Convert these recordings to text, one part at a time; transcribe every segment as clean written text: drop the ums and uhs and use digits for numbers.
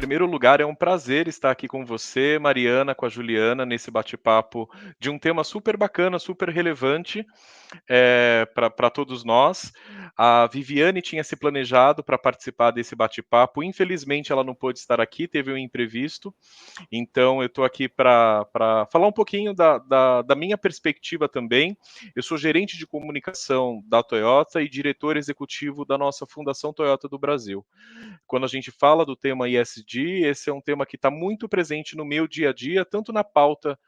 primeiro lugar, é um prazer estar aqui com você, Mariana, com a Juliana, nesse bate-papo de um tema super bacana, super relevante, para todos nós. A Viviane tinha se planejado para participar desse bate-papo, infelizmente ela não pôde estar aqui, teve um imprevisto, então eu estou aqui para falar um pouquinho da minha perspectiva também. Eu sou gerente de comunicação da Toyota e diretor executivo da nossa Fundação Toyota do Brasil. Quando a gente fala do tema ESG, esse é um tema que está muito presente no meu dia a dia, tanto na pauta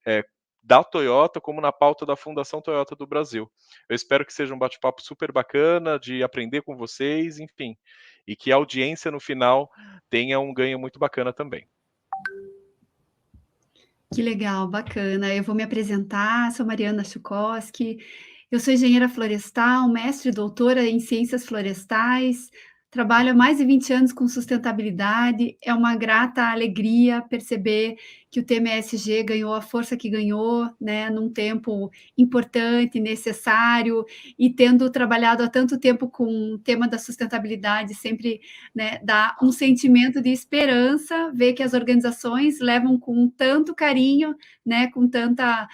é, da Toyota, como na pauta da Fundação Toyota do Brasil. Eu espero que seja um bate-papo super bacana, de aprender com vocês, enfim, e que a audiência no final tenha um ganho muito bacana também. Que legal, bacana. Eu vou me apresentar, sou Mariana Chukowski, eu sou engenheira florestal, mestre e doutora em ciências florestais, trabalho há mais de 20 anos com sustentabilidade. É uma grata alegria perceber que o tema ESG ganhou a força que ganhou, né, num tempo importante, necessário, e tendo trabalhado há tanto tempo com o tema da sustentabilidade, sempre, né, dá um sentimento de esperança, ver que as organizações levam com tanto carinho, né, com tanta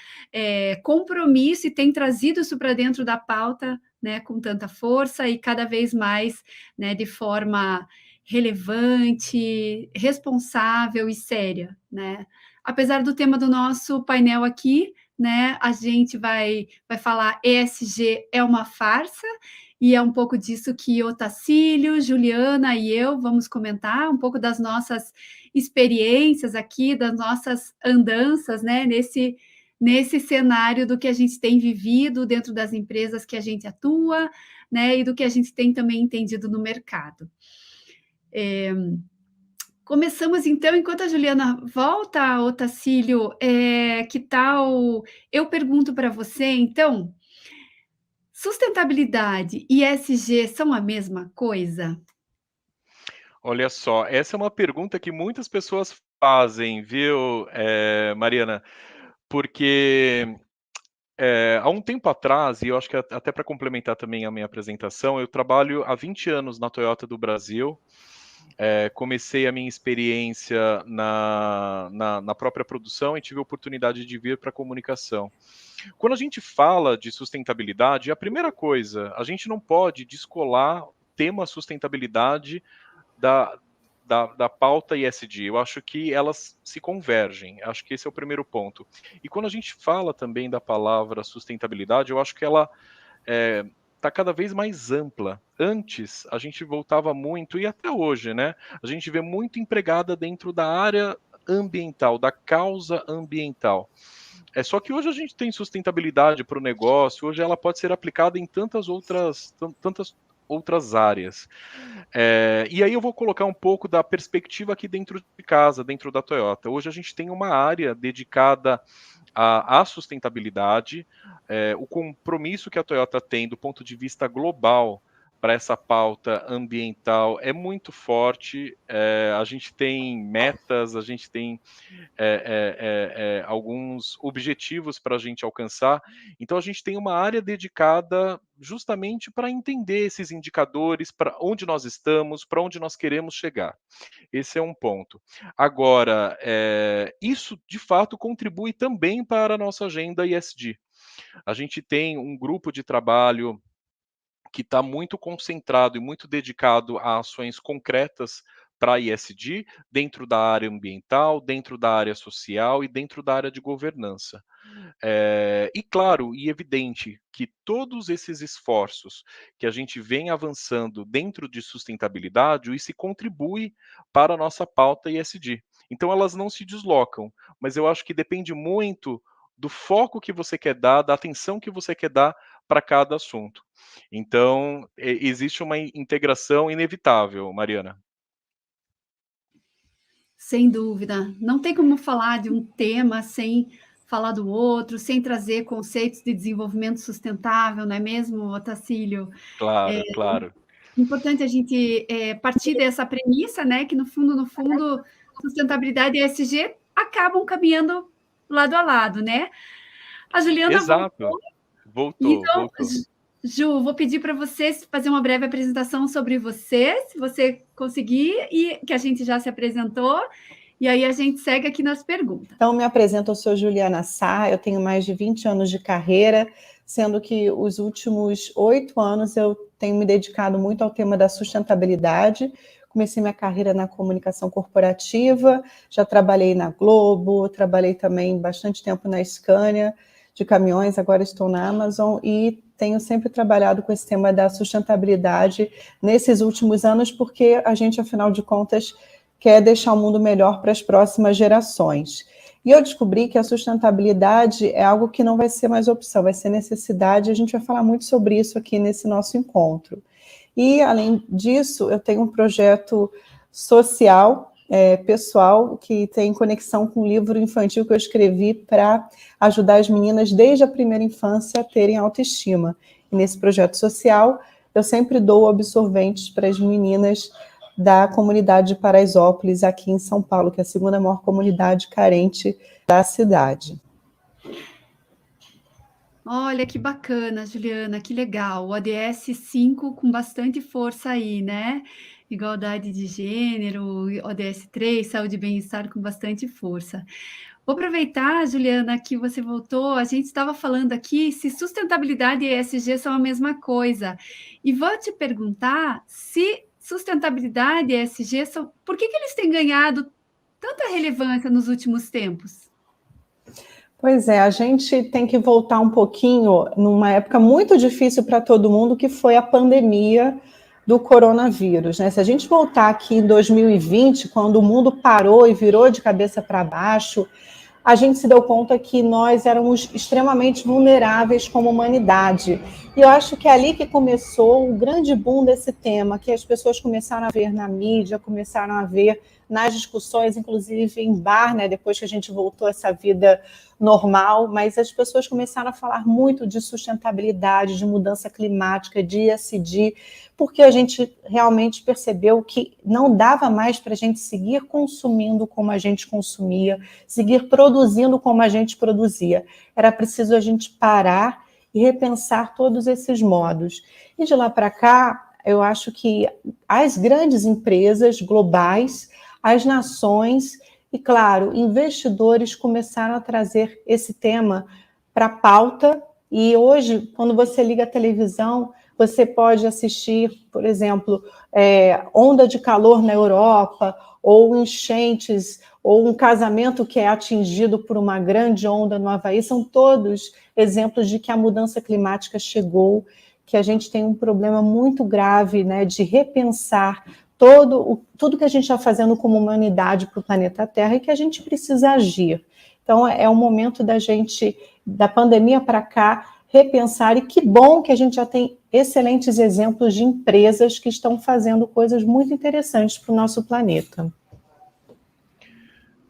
compromisso e têm trazido isso para dentro da pauta, né, com tanta força e cada vez mais, né, de forma relevante, responsável e séria, né? Apesar do tema do nosso painel aqui, né, a gente vai falar ESG é uma farsa, e é um pouco disso que Otacílio, Juliana e eu vamos comentar, um pouco das nossas experiências aqui, das nossas andanças, né, nesse cenário do que a gente tem vivido dentro das empresas que a gente atua, né, e do que a gente tem também entendido no mercado. Começamos então, enquanto a Juliana volta, Otacílio, que tal? Eu pergunto para você, então, sustentabilidade e ESG são a mesma coisa? Olha só, essa é uma pergunta que muitas pessoas fazem, viu, Mariana? Porque há um tempo atrás, e eu acho que até para complementar também a minha apresentação, eu trabalho há 20 anos na Toyota do Brasil. Comecei a minha experiência na própria produção e tive a oportunidade de vir para a comunicação. Quando a gente fala de sustentabilidade, a primeira coisa, a gente não pode descolar o tema sustentabilidade da, da pauta ESG. Eu acho que elas se convergem. Acho que esse é o primeiro ponto. E quando a gente fala também da palavra sustentabilidade, eu acho que ela está cada vez mais ampla. Antes, a gente voltava muito, e até hoje, né? A gente vê muito empregada dentro da área ambiental, da causa ambiental. Só que hoje a gente tem sustentabilidade para o negócio, hoje ela pode ser aplicada em tantas outras áreas. E aí eu vou colocar um pouco da perspectiva aqui dentro de casa, dentro da Toyota. Hoje a gente tem uma área dedicada à sustentabilidade, o compromisso que a Toyota tem do ponto de vista global para essa pauta ambiental é muito forte. A gente tem metas, a gente tem alguns objetivos para a gente alcançar. Então, a gente tem uma área dedicada justamente para entender esses indicadores, para onde nós estamos, para onde nós queremos chegar. Esse é um ponto. Agora, isso de fato contribui também para a nossa agenda ESG. A gente tem um grupo de trabalho que está muito concentrado e muito dedicado a ações concretas para a ESG, dentro da área ambiental, dentro da área social e dentro da área de governança. E claro, e evidente que todos esses esforços que a gente vem avançando dentro de sustentabilidade, isso contribui para a nossa pauta ESG. Então elas não se deslocam, mas eu acho que depende muito do foco que você quer dar, da atenção que você quer dar para cada assunto. Então, existe uma integração inevitável, Mariana. Sem dúvida. Não tem como falar de um tema sem falar do outro, sem trazer conceitos de desenvolvimento sustentável, não é mesmo, Otacílio? É Claro, claro. importante a gente partir dessa premissa, né, que no fundo, sustentabilidade e ESG acabam caminhando lado a lado, né? A Juliana voltou, Exato. Voltou, então, voltou. Ju, vou pedir para você fazer uma breve apresentação sobre você, se você conseguir, e que a gente já se apresentou, e aí a gente segue aqui nas perguntas. Então, me apresento, eu sou Juliana Sá, eu tenho mais de 20 anos de carreira, sendo que os últimos 8 anos eu tenho me dedicado muito ao tema da sustentabilidade. Comecei minha carreira na comunicação corporativa, já trabalhei na Globo, trabalhei também bastante tempo na Scania, de caminhões, agora estou na Amazon, e tenho sempre trabalhado com esse tema da sustentabilidade nesses últimos anos, porque a gente, afinal de contas, quer deixar o mundo melhor para as próximas gerações. E eu descobri que a sustentabilidade é algo que não vai ser mais opção, vai ser necessidade, e a gente vai falar muito sobre isso aqui nesse nosso encontro. E, além disso, eu tenho um projeto social, pessoal, que tem conexão com o livro infantil que eu escrevi para ajudar as meninas desde a primeira infância a terem autoestima. E nesse projeto social, eu sempre dou absorventes para as meninas da comunidade de Paraisópolis, aqui em São Paulo, que é a segunda maior comunidade carente da cidade. Olha, que bacana, Juliana, que legal. O ODS 5 com bastante força aí, né? Igualdade de gênero, ODS 3, saúde e bem-estar com bastante força. Vou aproveitar, Juliana, que você voltou. A gente estava falando aqui se sustentabilidade e ESG são a mesma coisa. E vou te perguntar se sustentabilidade e ESG são. Por que eles têm ganhado tanta relevância nos últimos tempos? Pois é, a gente tem que voltar um pouquinho numa época muito difícil para todo mundo, que foi a pandemia do coronavírus, né? Se a gente voltar aqui em 2020, quando o mundo parou e virou de cabeça para baixo, a gente se deu conta que nós éramos extremamente vulneráveis como humanidade. E eu acho que é ali que começou o grande boom desse tema, que as pessoas começaram a ver na mídia, começaram a ver nas discussões, inclusive em bar, né, depois que a gente voltou a essa vida normal, mas as pessoas começaram a falar muito de sustentabilidade, de mudança climática, de ESG, porque a gente realmente percebeu que não dava mais para a gente seguir consumindo como a gente consumia, seguir produzindo como a gente produzia. Era preciso a gente parar e repensar todos esses modos. E de lá para cá, eu acho que as grandes empresas globais, as nações e, claro, investidores começaram a trazer esse tema para a pauta. E hoje, quando você liga a televisão, você pode assistir, por exemplo, onda de calor na Europa, ou enchentes, ou um casamento que é atingido por uma grande onda no Havaí. São todos exemplos de que a mudança climática chegou, que a gente tem um problema muito grave, né, de repensar tudo que a gente está fazendo como humanidade para o planeta Terra e que a gente precisa agir. Então, é o momento da gente, da pandemia para cá, repensar, e que bom que a gente já tem excelentes exemplos de empresas que estão fazendo coisas muito interessantes para o nosso planeta.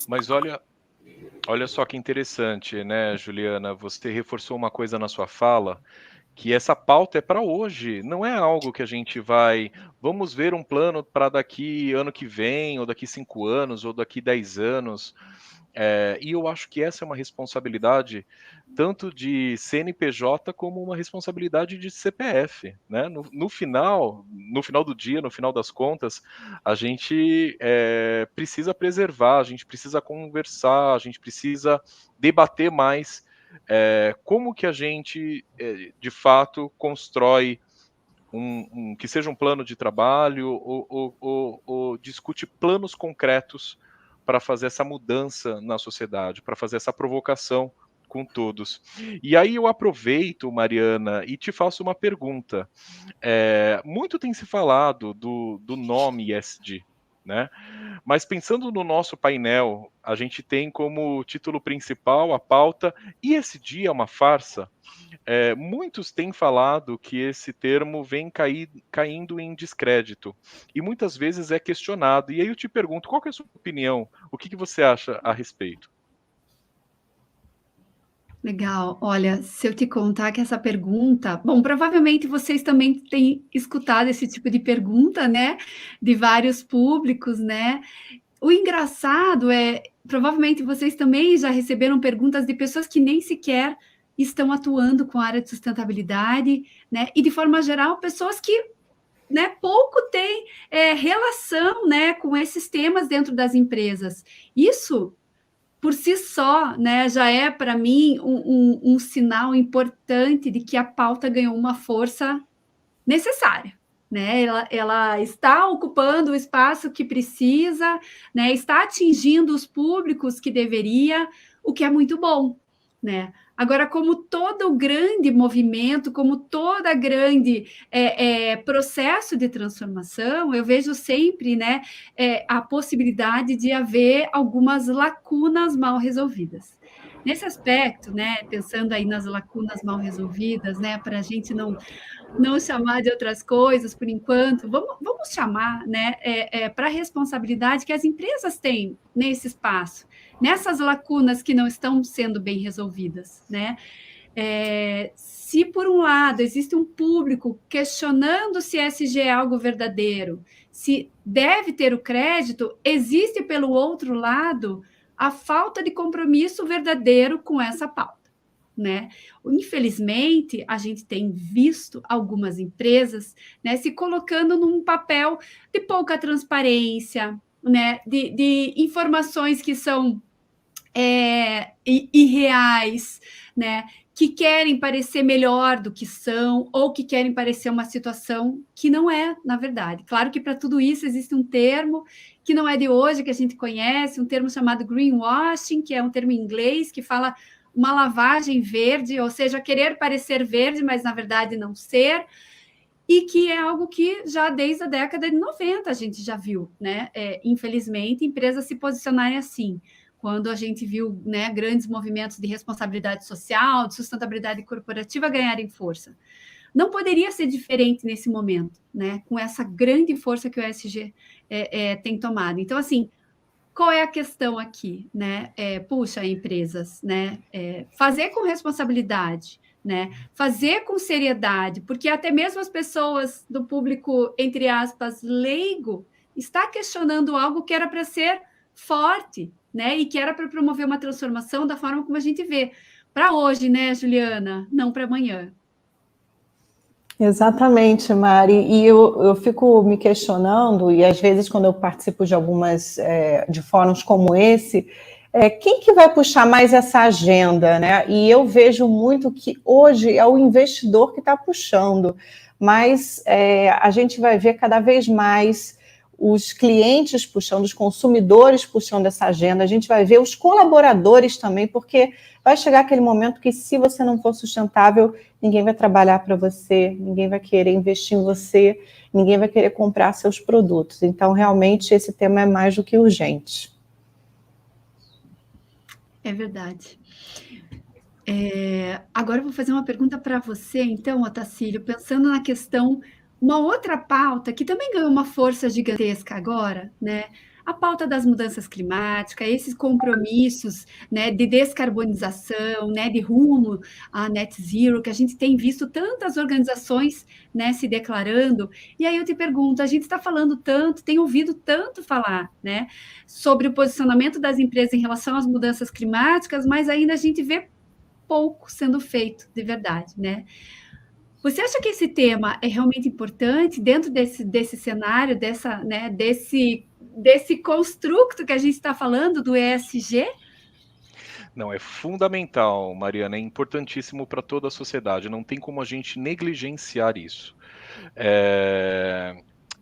Mas olha só que interessante, né, Juliana? Você reforçou uma coisa na sua fala, que essa pauta é para hoje, não é algo que a gente vamos ver um plano para daqui ano que vem, ou daqui 5 anos, ou daqui 10 anos. E eu acho que essa é uma responsabilidade tanto de CNPJ como uma responsabilidade de CPF, né? No final do dia, no final das contas, a gente precisa preservar, a gente precisa conversar, a gente precisa debater mais como que a gente, de fato, constrói que seja um plano de trabalho ou discute planos concretos para fazer essa mudança na sociedade, para fazer essa provocação com todos. E aí eu aproveito, Mariana, e te faço uma pergunta. Muito tem se falado do nome ESG, né? Mas pensando no nosso painel, a gente tem como título principal a pauta ESG é uma farsa? Muitos têm falado que esse termo vem caindo em descrédito e muitas vezes é questionado. E aí eu te pergunto, qual que é a sua opinião? O que você acha a respeito? Legal. Olha, se eu te contar que essa pergunta, bom, provavelmente vocês também têm escutado esse tipo de pergunta, né, de vários públicos, né? O engraçado provavelmente vocês também já receberam perguntas de pessoas que nem sequer estão atuando com a área de sustentabilidade, né? E, de forma geral, pessoas que, né, pouco têm relação, né, com esses temas dentro das empresas. Isso, por si só, né, já é, para mim, um sinal importante de que a pauta ganhou uma força necessária. Né? Ela está ocupando o espaço que precisa, né? Está atingindo os públicos que deveria, o que é muito bom. Né? Agora, como todo grande movimento, como toda grande processo de transformação, eu vejo sempre, né, a possibilidade de haver algumas lacunas mal resolvidas. Nesse aspecto, né, pensando aí nas lacunas mal resolvidas, né, para a gente não chamar de outras coisas por enquanto, vamos chamar, né, para a responsabilidade que as empresas têm nesse espaço, nessas lacunas que não estão sendo bem resolvidas, né? Se por um lado existe um público questionando se ESG é algo verdadeiro, se deve ter o crédito, existe pelo outro lado a falta de compromisso verdadeiro com essa pauta. Né? Infelizmente, a gente tem visto algumas empresas, né, se colocando num papel de pouca transparência, né, de informações que são irreais, né, que querem parecer melhor do que são, ou que querem parecer uma situação que não é, na verdade. Claro que para tudo isso existe um termo que não é de hoje, que a gente conhece, um termo chamado greenwashing, que é um termo em inglês que fala uma lavagem verde, ou seja, querer parecer verde, mas na verdade não ser, e que é algo que já desde a década de 90 a gente já viu, né? Infelizmente, empresas se posicionarem assim. Quando a gente viu, né, grandes movimentos de responsabilidade social, de sustentabilidade corporativa ganharem força. Não poderia ser diferente nesse momento, né? Com essa grande força que o ESG tem tomado. Então, assim, qual é a questão aqui, né? Puxa, empresas, né? Fazer com responsabilidade, né? Fazer com seriedade, porque até mesmo as pessoas do público, entre aspas, leigo, está questionando algo que era para ser forte, né? E que era para promover uma transformação da forma como a gente vê. Para hoje, né, Juliana? Não para amanhã. Exatamente, Mari. E eu fico me questionando, e às vezes quando eu participo de algumas de fóruns como esse, quem que vai puxar mais essa agenda, né? E eu vejo muito que hoje é o investidor que está puxando, mas a gente vai ver cada vez mais os clientes puxando, os consumidores puxando essa agenda, a gente vai ver os colaboradores também, porque vai chegar aquele momento que se você não for sustentável, ninguém vai trabalhar para você, ninguém vai querer investir em você, ninguém vai querer comprar seus produtos. Então, realmente, esse tema é mais do que urgente. É verdade. Agora eu vou fazer uma pergunta para você, então, Otacílio, pensando na questão, uma outra pauta que também ganhou uma força gigantesca agora, né? A pauta das mudanças climáticas, esses compromissos, né, de descarbonização, né, de rumo a net zero, que a gente tem visto tantas organizações, né, se declarando. E aí eu te pergunto, a gente está falando tanto, tem ouvido tanto falar, né, sobre o posicionamento das empresas em relação às mudanças climáticas, mas ainda a gente vê pouco sendo feito de verdade, né? Você acha que esse tema é realmente importante dentro desse cenário, né, desse construto que a gente está falando do ESG? Não, é fundamental, Mariana, é importantíssimo para toda a sociedade, não tem como a gente negligenciar isso.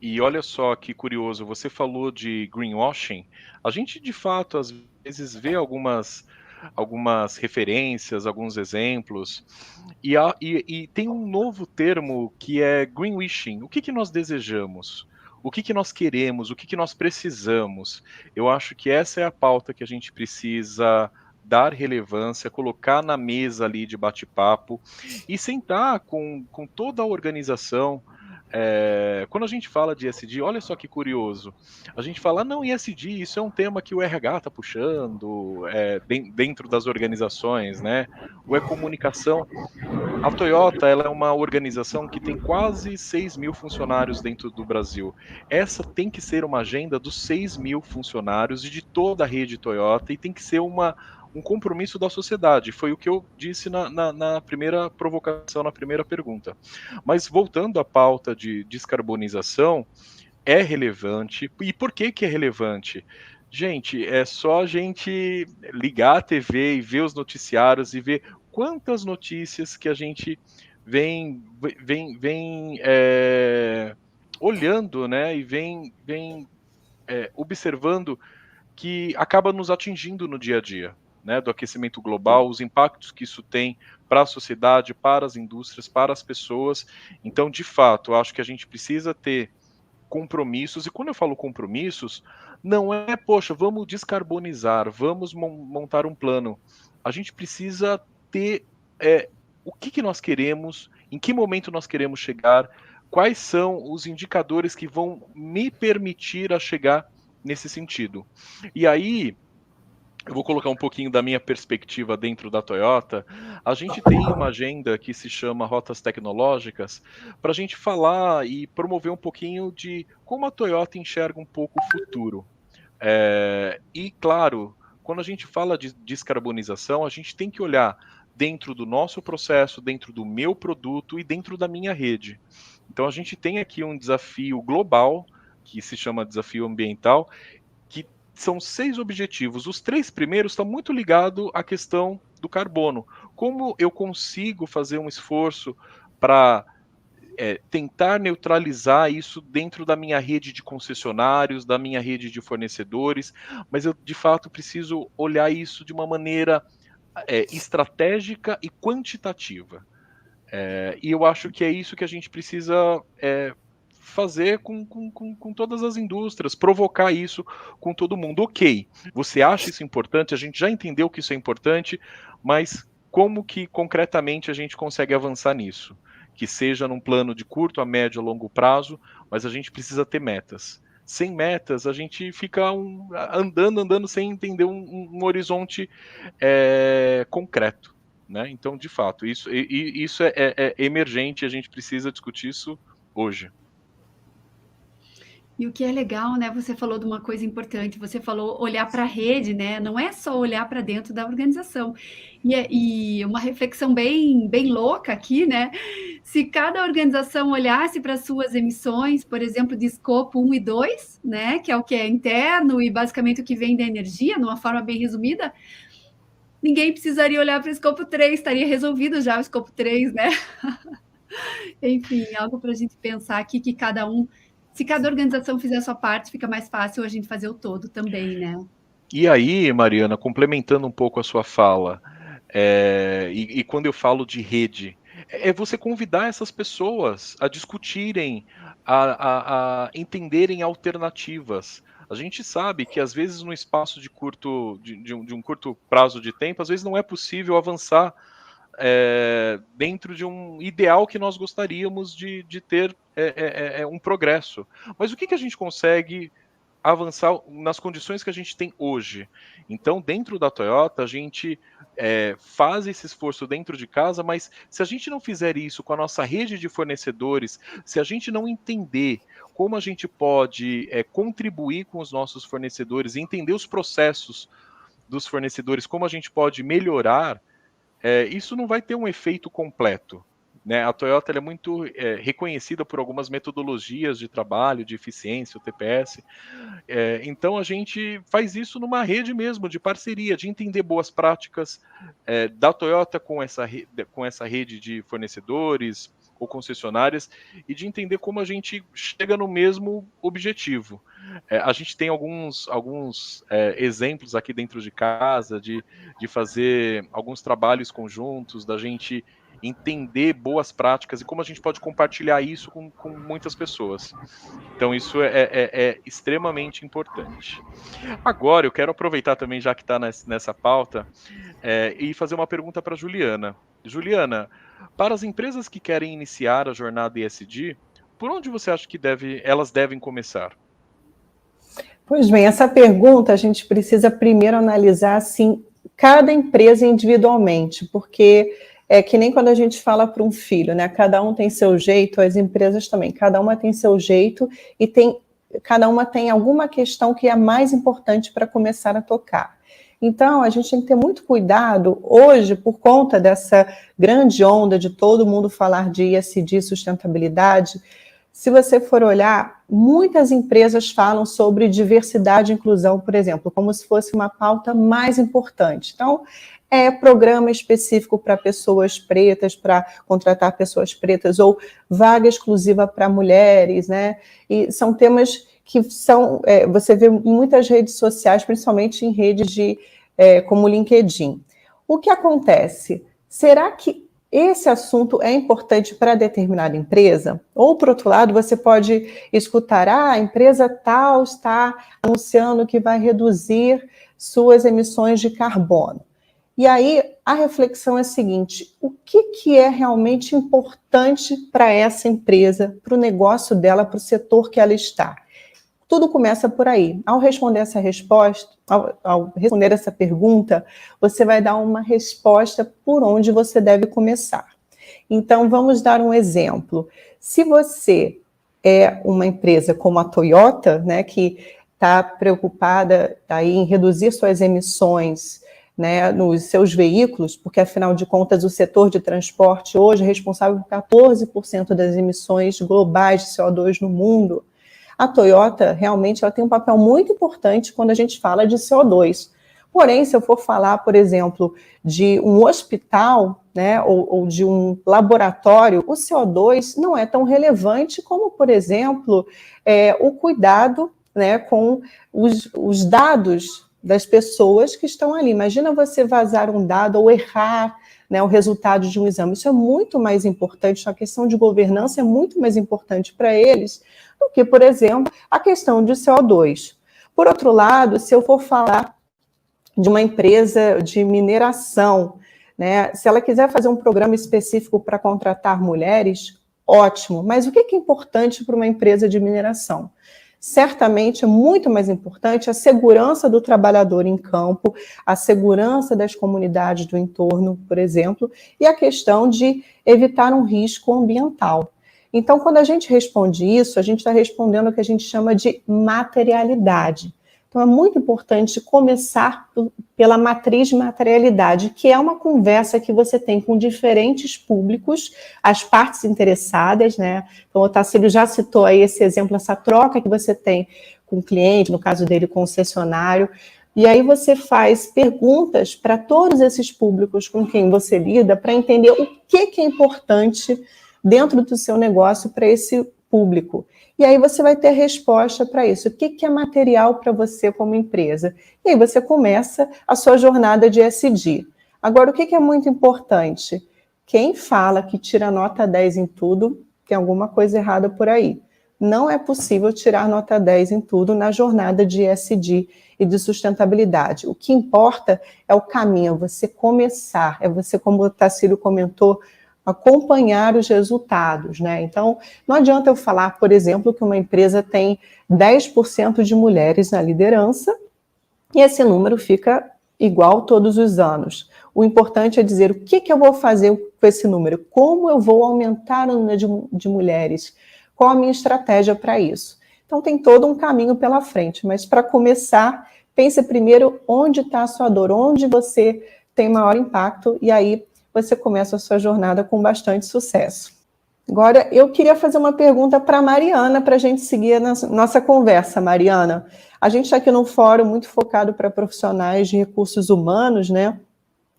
E olha só que curioso, você falou de greenwashing, a gente de fato às vezes vê algumas referências, alguns exemplos, e tem um novo termo que é greenwishing. O que nós desejamos? O que nós queremos? O que nós precisamos? Eu acho que essa é a pauta que a gente precisa dar relevância, colocar na mesa ali de bate-papo e sentar com toda a organização. Quando a gente fala de ESG, olha só que curioso, a gente fala, não, ESG, isso é um tema que o RH está puxando dentro das organizações, né? Ou é comunicação. A Toyota, ela é uma organização que tem quase 6 mil funcionários dentro do Brasil. Essa tem que ser uma agenda dos 6 mil funcionários e de toda a rede Toyota, e tem que ser uma um compromisso da sociedade. Foi o que eu disse na primeira provocação, na primeira pergunta. Mas voltando à pauta de descarbonização, é relevante. E por que que é relevante? Gente, é só a gente ligar a TV e ver os noticiários e ver quantas notícias que a gente vem olhando, né, e vem observando que acaba nos atingindo no dia a dia, né, do aquecimento global, os impactos que isso tem para a sociedade, para as indústrias, para as pessoas. Então, de fato, eu acho que a gente precisa ter compromissos, e quando eu falo compromissos, não é, poxa, vamos descarbonizar, vamos montar um plano. A gente precisa ter o que nós queremos, em que momento nós queremos chegar, quais são os indicadores que vão me permitir a chegar nesse sentido. E aí, eu vou colocar um pouquinho da minha perspectiva dentro da Toyota. A gente tem uma agenda que se chama Rotas Tecnológicas, para a gente falar e promover um pouquinho de como a Toyota enxerga um pouco o futuro. E, claro, quando a gente fala de descarbonização, a gente tem que olhar dentro do nosso processo, dentro do meu produto e dentro da minha rede. Então, a gente tem aqui um desafio global, que se chama desafio ambiental, que são 6 objetivos. Os 3 primeiros estão muito ligados à questão do carbono. Como eu consigo fazer um esforço para tentar neutralizar isso dentro da minha rede de concessionários, da minha rede de fornecedores, mas eu, de fato, preciso olhar isso de uma maneira estratégica e quantitativa. E eu acho que é isso que a gente precisa fazer com todas as indústrias, provocar isso com todo mundo. Ok, você acha isso importante, a gente já entendeu que isso é importante, mas como que concretamente a gente consegue avançar nisso? Que seja num plano de curto, a médio, a longo prazo, mas a gente precisa ter metas. Sem metas, a gente fica andando sem entender um horizonte concreto. Né? Então, de fato, isso é emergente, a gente precisa discutir isso hoje. E o que é legal, né? Você falou de uma coisa importante, você falou olhar para a rede, né? Não é só olhar para dentro da organização. E uma reflexão bem louca aqui, né? Se cada organização olhasse para as suas emissões, por exemplo, de escopo 1 e 2, né? Que é o que é interno e basicamente o que vem da energia, numa forma bem resumida, ninguém precisaria olhar para o escopo 3, estaria resolvido já o escopo 3, né? Enfim, algo para a gente pensar aqui que se cada organização fizer a sua parte, fica mais fácil a gente fazer o todo também, né? E aí, Mariana, complementando um pouco a sua fala, e quando eu falo de rede, é você convidar essas pessoas a discutirem, a entenderem alternativas. A gente sabe que às vezes no espaço de um curto prazo de tempo, às vezes não é possível avançar dentro de um ideal que nós gostaríamos de ter um progresso. Mas o que a gente consegue avançar nas condições que a gente tem hoje? Então, dentro da Toyota, a gente faz esse esforço dentro de casa, mas se a gente não fizer isso com a nossa rede de fornecedores, se a gente não entender como a gente pode contribuir com os nossos fornecedores, entender os processos dos fornecedores, como a gente pode melhorar, isso não vai ter um efeito completo. Né? A Toyota é muito reconhecida por algumas metodologias de trabalho, de eficiência, o TPS. Então a gente faz isso numa rede mesmo, de parceria, de entender boas práticas da Toyota com essa rede de fornecedores ou concessionárias e de entender como a gente chega no mesmo objetivo. A gente tem alguns exemplos aqui dentro de casa de fazer alguns trabalhos conjuntos, da gente entender boas práticas e como a gente pode compartilhar isso com muitas pessoas. Então isso é extremamente importante. Agora eu quero aproveitar também, já que está nessa pauta, e fazer uma pergunta para a Juliana. Juliana, para as empresas que querem iniciar a jornada ESG, por onde você acha que elas devem começar? Pois bem, essa pergunta a gente precisa primeiro analisar assim, cada empresa individualmente, porque é que nem quando a gente fala para um filho, né? Cada um tem seu jeito, as empresas também, cada uma tem seu jeito e cada uma tem alguma questão que é mais importante para começar a tocar. Então, a gente tem que ter muito cuidado hoje, por conta dessa grande onda de todo mundo falar de ESG, sustentabilidade. Se você for olhar, muitas empresas falam sobre diversidade e inclusão, por exemplo, como se fosse uma pauta mais importante. Então, programa específico para pessoas pretas, para contratar pessoas pretas, ou vaga exclusiva para mulheres, né? E são temas que você vê em muitas redes sociais, principalmente em redes como o LinkedIn. O que acontece? Será que esse assunto é importante para determinada empresa? Ou, por outro lado, você pode escutar, a empresa tal está anunciando que vai reduzir suas emissões de carbono. E aí, a reflexão é a seguinte: o que é realmente importante para essa empresa, para o negócio dela, para o setor que ela está? Tudo começa por aí. Ao responder essa resposta, ao responder essa pergunta, você vai dar uma resposta por onde você deve começar. Então, vamos dar um exemplo. Se você é uma empresa como a Toyota, né, que está preocupada aí em reduzir suas emissões, né, nos seus veículos, porque, afinal de contas, o setor de transporte hoje é responsável por 14% das emissões globais de CO2 no mundo. A Toyota, realmente, ela tem um papel muito importante quando a gente fala de CO2. Porém, se eu for falar, por exemplo, de um hospital, né, ou de um laboratório, o CO2 não é tão relevante como, por exemplo, o cuidado, né, com os dados das pessoas que estão ali. Imagina você vazar um dado ou errar, né, o resultado de um exame. Isso é muito mais importante, a questão de governança é muito mais importante para eles do que, por exemplo, a questão de CO2. Por outro lado, se eu for falar de uma empresa de mineração, né, se ela quiser fazer um programa específico para contratar mulheres, ótimo, mas o que é importante para uma empresa de mineração? Certamente é muito mais importante a segurança do trabalhador em campo, a segurança das comunidades do entorno, por exemplo, e a questão de evitar um risco ambiental. Então, quando a gente responde isso, a gente está respondendo o que a gente chama de materialidade. Então, é muito importante começar pela matriz de materialidade, que é uma conversa que você tem com diferentes públicos, as partes interessadas, né? Então, o Tarsílio já citou aí esse exemplo, essa troca que você tem com o cliente, no caso dele, com o concessionário, e aí você faz perguntas para todos esses públicos com quem você lida, para entender o que é importante dentro do seu negócio para esse público. E aí você vai ter resposta para isso. O que é material para você como empresa? E aí você começa a sua jornada de ESG. Agora, o que é muito importante? Quem fala que tira nota 10 em tudo, tem alguma coisa errada por aí. Não é possível tirar nota 10 em tudo na jornada de ESG e de sustentabilidade. O que importa é o caminho, você começar, é você, como o Tarsílio comentou, acompanhar os resultados, né? Então, não adianta eu falar, por exemplo, que uma empresa tem 10% de mulheres na liderança e esse número fica igual todos os anos. O importante é dizer o que eu vou fazer com esse número, como eu vou aumentar o número de mulheres, qual a minha estratégia para isso. Então, tem todo um caminho pela frente, mas para começar, pense primeiro onde está a sua dor, onde você tem maior impacto, e aí você começa a sua jornada com bastante sucesso. Agora, eu queria fazer uma pergunta para a Mariana, para a gente seguir a nossa conversa, Mariana. A gente está aqui num fórum muito focado para profissionais de recursos humanos, né?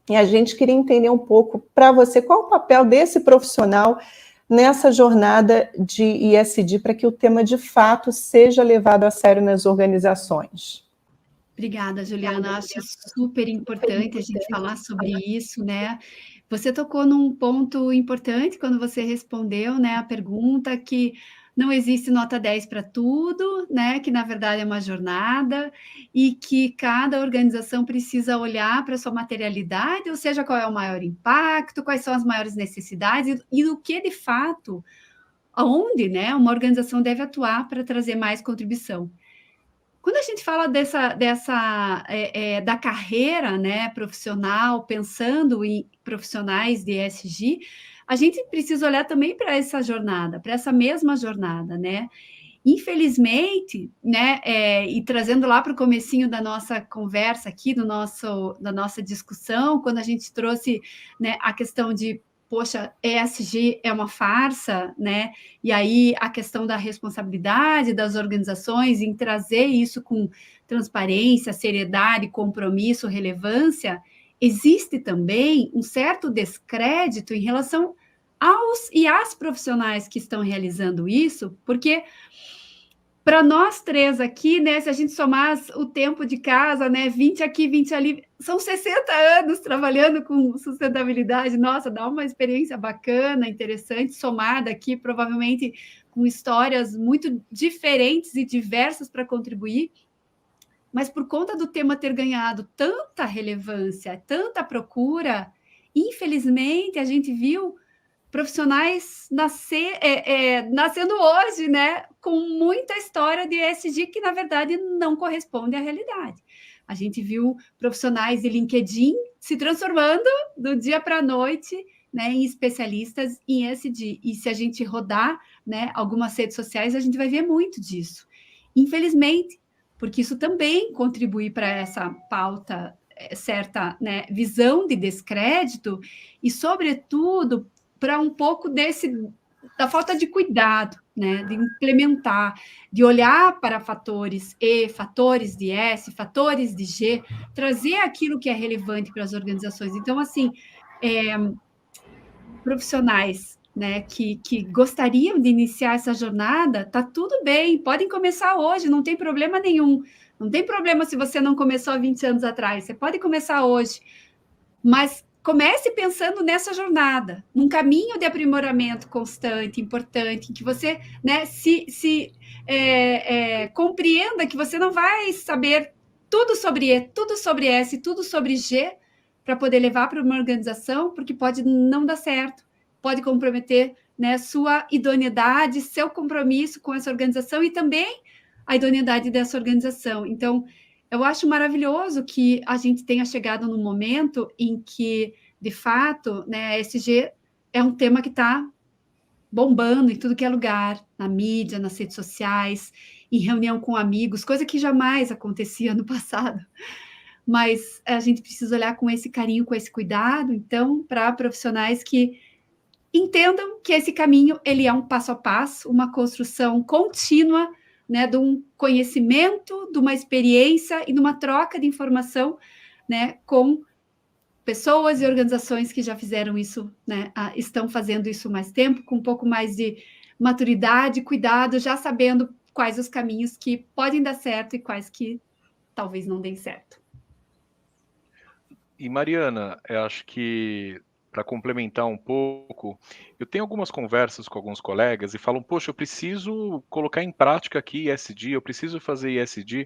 E a gente queria entender um pouco, para você, qual o papel desse profissional nessa jornada de ESG, para que o tema, de fato, seja levado a sério nas organizações. Obrigada, Juliana. Acho super importante a gente falar sobre isso, né? Você tocou num ponto importante quando você respondeu, né, a pergunta que não existe nota 10 para tudo, né? Que na verdade é uma jornada e que cada organização precisa olhar para a sua materialidade, ou seja, qual é o maior impacto, quais são as maiores necessidades e o que de fato, aonde, né, uma organização deve atuar para trazer mais contribuição. Quando a gente fala da carreira, né, profissional, pensando em profissionais de ESG, a gente precisa olhar também para essa jornada, para essa mesma jornada, né? Infelizmente, né, e trazendo lá para o comecinho da nossa conversa aqui, da nossa discussão, quando a gente trouxe, né, a questão de, poxa, ESG é uma farsa, né? E aí a questão da responsabilidade das organizações em trazer isso com transparência, seriedade, compromisso, relevância, existe também um certo descrédito em relação aos e às profissionais que estão realizando isso, porque para nós três aqui, né, se a gente somar o tempo de casa, né, 20 aqui, 20 ali, são 60 anos trabalhando com sustentabilidade. Nossa, dá uma experiência bacana, interessante, somada aqui, provavelmente com histórias muito diferentes e diversas para contribuir. Mas por conta do tema ter ganhado tanta relevância, tanta procura, infelizmente a gente viu profissionais nascendo hoje, né, com muita história de ESG que, na verdade, não corresponde à realidade. A gente viu profissionais de LinkedIn se transformando do dia para a noite, né, em especialistas em ESG. E se a gente rodar, né, algumas redes sociais, a gente vai ver muito disso. Infelizmente, porque isso também contribui para essa pauta, certa, né, visão de descrédito e, sobretudo, para um pouco da falta de cuidado, né, de implementar, de olhar para fatores E, fatores de S, fatores de G, trazer aquilo que é relevante para as organizações. Então, assim, profissionais, né, que gostariam de iniciar essa jornada, tá tudo bem, podem começar hoje, não tem problema nenhum. Não tem problema se você não começou há 20 anos atrás, você pode começar hoje, mas comece pensando nessa jornada, num caminho de aprimoramento constante, importante, em que você, né, compreenda que você não vai saber tudo sobre E, tudo sobre S, tudo sobre G, para poder levar para uma organização, porque pode não dar certo, pode comprometer, né, sua idoneidade, seu compromisso com essa organização e também a idoneidade dessa organização. Então, eu acho maravilhoso que a gente tenha chegado num momento em que, de fato, né, a ESG é um tema que está bombando em tudo que é lugar, na mídia, nas redes sociais, em reunião com amigos, coisa que jamais acontecia no passado. Mas a gente precisa olhar com esse carinho, com esse cuidado, então, para profissionais que entendam que esse caminho ele é um passo a passo, uma construção contínua, né, de um conhecimento, de uma experiência e de uma troca de informação, né, com pessoas e organizações que já fizeram isso, né, estão fazendo isso mais tempo, com um pouco mais de maturidade, cuidado, já sabendo quais os caminhos que podem dar certo e quais que talvez não deem certo. E Mariana, eu acho que para complementar um pouco, eu tenho algumas conversas com alguns colegas e falam, poxa, eu preciso colocar em prática aqui ESG, eu preciso fazer ESG,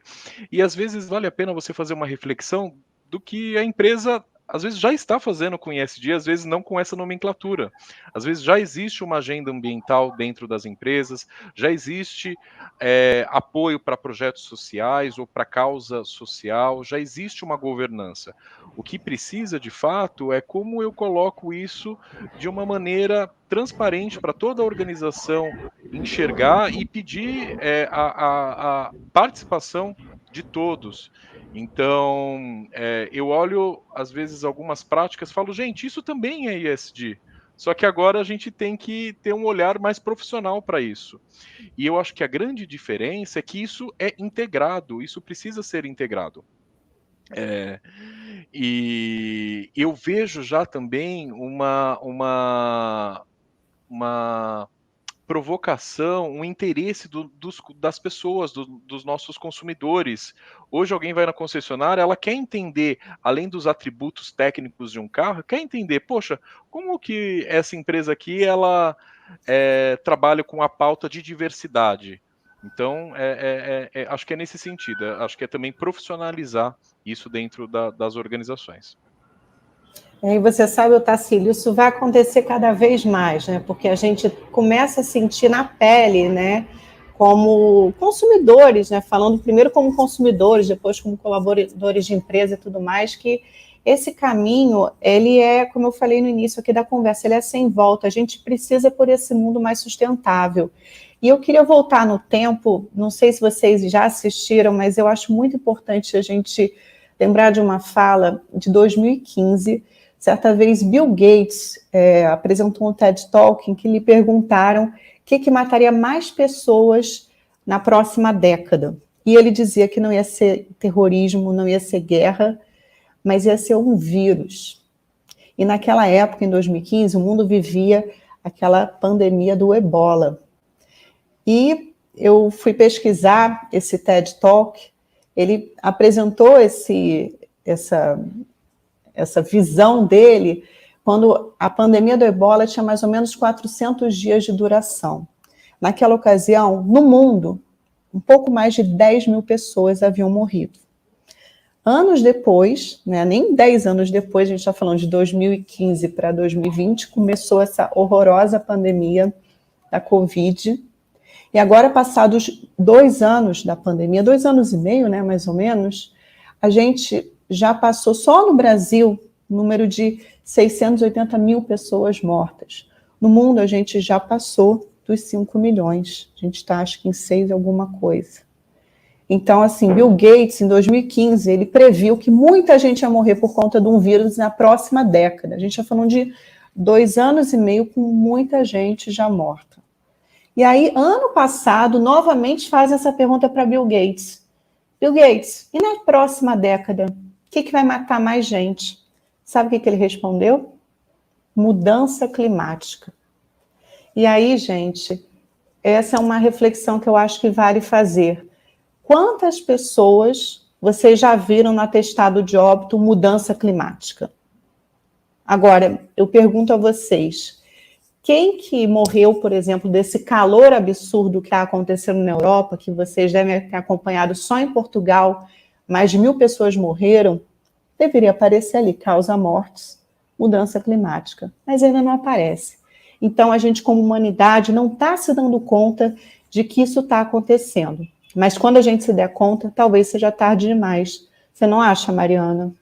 e às vezes vale a pena você fazer uma reflexão do que a empresa às vezes já está fazendo com ESG, às vezes não com essa nomenclatura. Às vezes já existe uma agenda ambiental dentro das empresas, já existe apoio para projetos sociais ou para causa social, já existe uma governança. O que precisa, de fato, é como eu coloco isso de uma maneira transparente para toda a organização enxergar e pedir a participação de todos. Então, eu olho, às vezes, algumas práticas e falo, gente, isso também é ESG. Só que agora a gente tem que ter um olhar mais profissional para isso. E eu acho que a grande diferença é que isso é integrado, isso precisa ser integrado. E eu vejo já também uma provocação, um interesse das pessoas, dos nossos consumidores. Hoje alguém vai na concessionária, ela quer entender, além dos atributos técnicos de um carro, quer entender, poxa, como que essa empresa aqui, ela trabalha com a pauta de diversidade? Então, acho que é nesse sentido, acho que é também profissionalizar isso dentro das organizações. E você sabe, Otacílio, isso vai acontecer cada vez mais, né? Porque a gente começa a sentir na pele, né? Como consumidores, né? Falando primeiro como consumidores, depois como colaboradores de empresa e tudo mais, que esse caminho, ele é, como eu falei no início aqui da conversa, ele é sem volta, a gente precisa por esse mundo mais sustentável. E eu queria voltar no tempo, não sei se vocês já assistiram, mas eu acho muito importante a gente lembrar de uma fala de 2015. Certa vez, Bill Gates apresentou um TED Talk em que lhe perguntaram o que mataria mais pessoas na próxima década. E ele dizia que não ia ser terrorismo, não ia ser guerra, mas ia ser um vírus. E naquela época, em 2015, o mundo vivia aquela pandemia do Ebola. E eu fui pesquisar esse TED Talk, ele apresentou essa visão dele quando a pandemia do Ebola tinha mais ou menos 400 dias de duração. Naquela ocasião, no mundo, um pouco mais de 10 mil pessoas haviam morrido. Anos depois, né, nem 10 anos depois, a gente está falando de 2015 para 2020, começou essa horrorosa pandemia da Covid. E agora, passados 2 anos da pandemia, 2 anos e meio, né, mais ou menos, a gente já passou só no Brasil o número de 680 mil pessoas mortas. No mundo, a gente já passou dos 5 milhões. A gente está, acho que, em 6 alguma coisa. Então, assim, Bill Gates, em 2015, ele previu que muita gente ia morrer por conta de um vírus na próxima década. A gente está falando de 2 anos e meio com muita gente já morta. E aí, ano passado, novamente faz essa pergunta para Bill Gates. Bill Gates, e na próxima década, o que vai matar mais gente? Sabe o que ele respondeu? Mudança climática. E aí, gente, essa é uma reflexão que eu acho que vale fazer. Quantas pessoas vocês já viram no atestado de óbito mudança climática? Agora, eu pergunto a vocês, quem que morreu, por exemplo, desse calor absurdo que está acontecendo na Europa, que vocês devem ter acompanhado só em Portugal, mais de 1.000 pessoas morreram, deveria aparecer ali, causa mortes, mudança climática, mas ainda não aparece. Então, a gente, como humanidade, não está se dando conta de que isso está acontecendo. Mas quando a gente se der conta, talvez seja tarde demais. Você não acha, Mariana?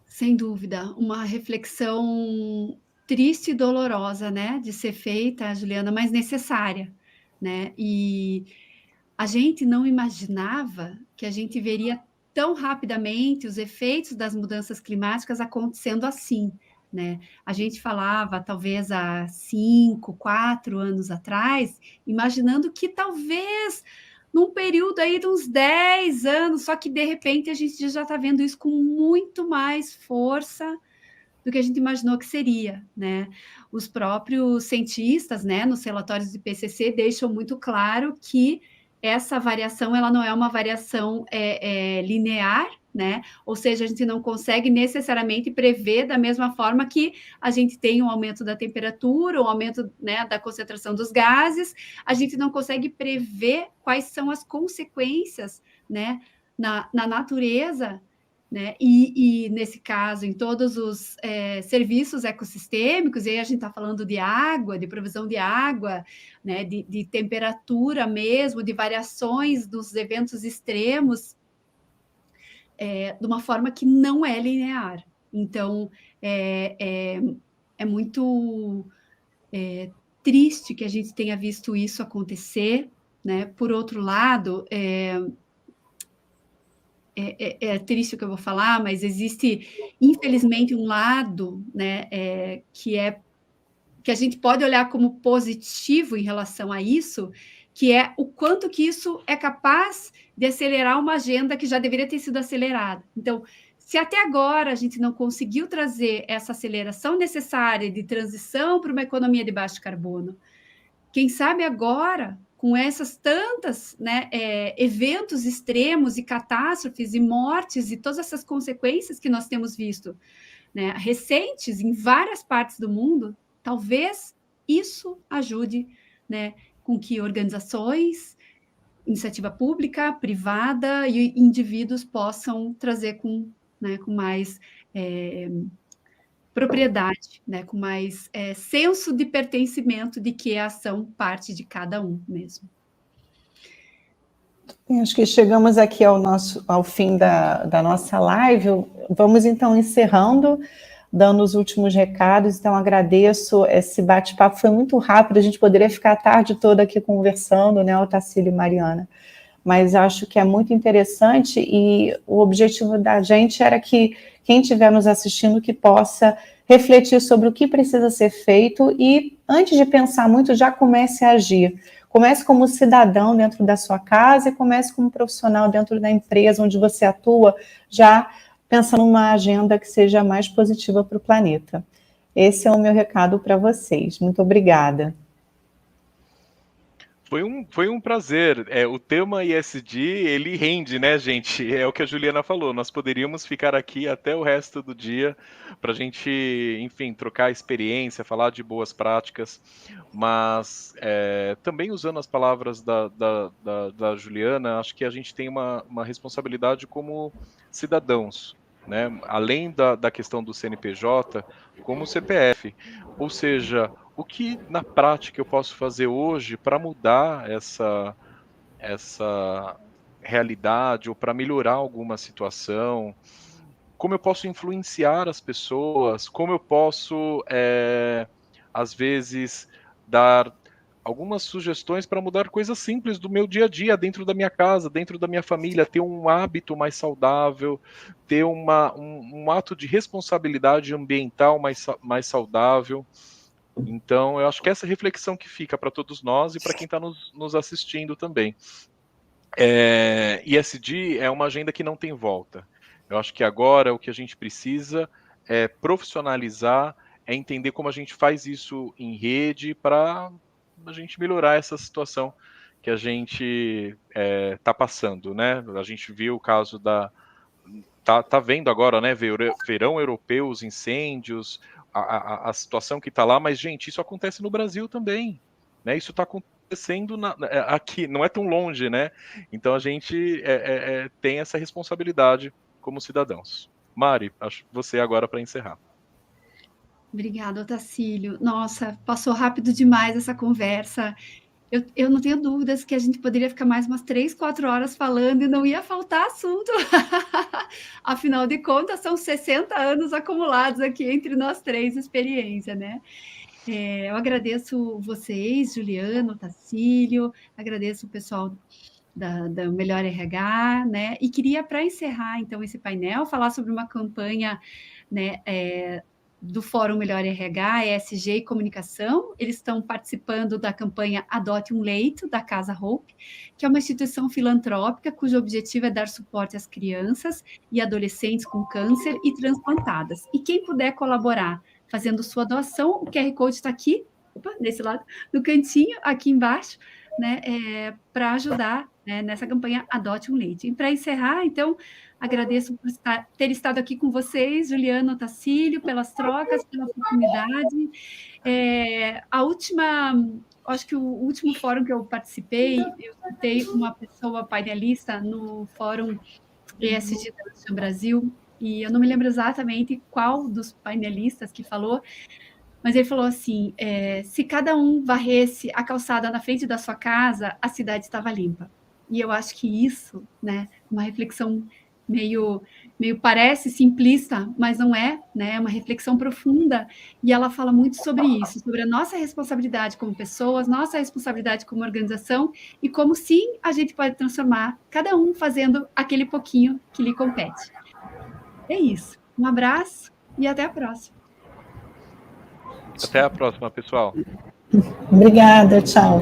Sem dúvida, uma reflexão triste e dolorosa, né, de ser feita, Juliana, mas necessária, né? E a gente não imaginava que a gente veria tão rapidamente os efeitos das mudanças climáticas acontecendo assim, né? A gente falava, talvez há 5, 4 anos atrás, imaginando que talvez num período aí de uns 10 anos, só que de repente a gente já está vendo isso com muito mais força do que a gente imaginou que seria, né? Os próprios cientistas, né, nos relatórios do IPCC deixam muito claro que essa variação, ela não é uma variação linear, né? Ou seja, a gente não consegue necessariamente prever da mesma forma que a gente tem um aumento da temperatura, um aumento, né, da concentração dos gases, a gente não consegue prever quais são as consequências, né, na natureza, né? E nesse caso, em todos os serviços ecossistêmicos, e aí a gente está falando de água, de provisão de água, né? De temperatura mesmo, de variações dos eventos extremos, de uma forma que não é linear. Então, é muito triste que a gente tenha visto isso acontecer, né? Por outro lado, é triste o que eu vou falar, mas existe, infelizmente, um lado, né, que a gente pode olhar como positivo em relação a isso, que é o quanto que isso é capaz de acelerar uma agenda que já deveria ter sido acelerada. Então, se até agora a gente não conseguiu trazer essa aceleração necessária de transição para uma economia de baixo carbono, quem sabe agora, com essas tantas, né, eventos extremos e catástrofes e mortes e todas essas consequências que nós temos visto, né, recentes em várias partes do mundo, talvez isso ajude, né, com que organizações, iniciativa pública, privada e indivíduos possam trazer né, com mais propriedade, né, com mais senso de pertencimento de que a ação parte de cada um mesmo. Acho que chegamos aqui ao fim da nossa live. Vamos, então, encerrando, dando os últimos recados. Então, agradeço, esse bate-papo foi muito rápido, a gente poderia ficar a tarde toda aqui conversando, né, Otacílio e Mariana, mas acho que é muito interessante, e o objetivo da gente era que quem estiver nos assistindo que possa refletir sobre o que precisa ser feito e, antes de pensar muito, já comece a agir. Comece como cidadão dentro da sua casa e comece como profissional dentro da empresa onde você atua, já pensando numa agenda que seja mais positiva para o planeta. Esse é o meu recado para vocês. Muito obrigada. Foi um prazer. O tema ESG, ele rende, né, gente? É o que a Juliana falou. Nós poderíamos ficar aqui até o resto do dia para a gente, enfim, trocar experiência, falar de boas práticas, mas também usando as palavras da Juliana, acho que a gente tem uma responsabilidade como cidadãos, né? Além da questão do CNPJ, como CPF. Ou seja, o que na prática eu posso fazer hoje para mudar essa realidade ou para melhorar alguma situação? Como eu posso influenciar as pessoas? Como eu posso, às vezes, dar algumas sugestões para mudar coisas simples do meu dia a dia, dentro da minha casa, dentro da minha família, ter um hábito mais saudável, ter um ato de responsabilidade ambiental mais saudável. Então, eu acho que essa reflexão que fica para todos nós e para quem está nos assistindo também. ESG é uma agenda que não tem volta. Eu acho que agora o que a gente precisa é profissionalizar, é entender como a gente faz isso em rede para a gente melhorar essa situação que a gente está passando, né? A gente viu o caso tá vendo agora, né? Verão europeu, os incêndios, a situação que está lá, mas, gente, isso acontece no Brasil também, né? Isso está acontecendo aqui, não é tão longe, né? Então a gente tem essa responsabilidade como cidadãos. Mari, acho você agora para encerrar. Obrigada, Otacílio. Nossa, passou rápido demais essa conversa. Eu não tenho dúvidas que a gente poderia ficar mais umas 3, 4 horas falando e não ia faltar assunto. Afinal de contas, são 60 anos acumulados aqui entre nós três, experiência, né? Eu agradeço vocês, Juliano, Otacílio, agradeço o pessoal da Melhor RH, né? E queria, para encerrar, então, esse painel, falar sobre uma campanha, né, do Fórum Melhor RH, ESG e Comunicação. Eles estão participando da campanha Adote um Leito, da Casa Hope, que é uma instituição filantrópica cujo objetivo é dar suporte às crianças e adolescentes com câncer e transplantadas. E quem puder colaborar fazendo sua doação, o QR Code está aqui, desse lado, no cantinho, aqui embaixo, né, para ajudar, né, nessa campanha Adote um Leito. E para encerrar, então, agradeço por ter estado aqui com vocês, Juliano, Otacílio, pelas trocas, pela oportunidade. Acho que o último fórum que eu participei, eu citei uma pessoa painelista no fórum ESG da Brasil, e eu não me lembro exatamente qual dos painelistas que falou, mas ele falou assim, se cada um varresse a calçada na frente da sua casa, a cidade estava limpa. E eu acho que isso, né, uma reflexão meio parece simplista, mas não é, né? É uma reflexão profunda, e ela fala muito sobre isso, sobre a nossa responsabilidade como pessoas, nossa responsabilidade como organização, e como sim a gente pode transformar, cada um fazendo aquele pouquinho que lhe compete. É isso. Um abraço e até a próxima. Até a próxima, pessoal. Obrigada, tchau.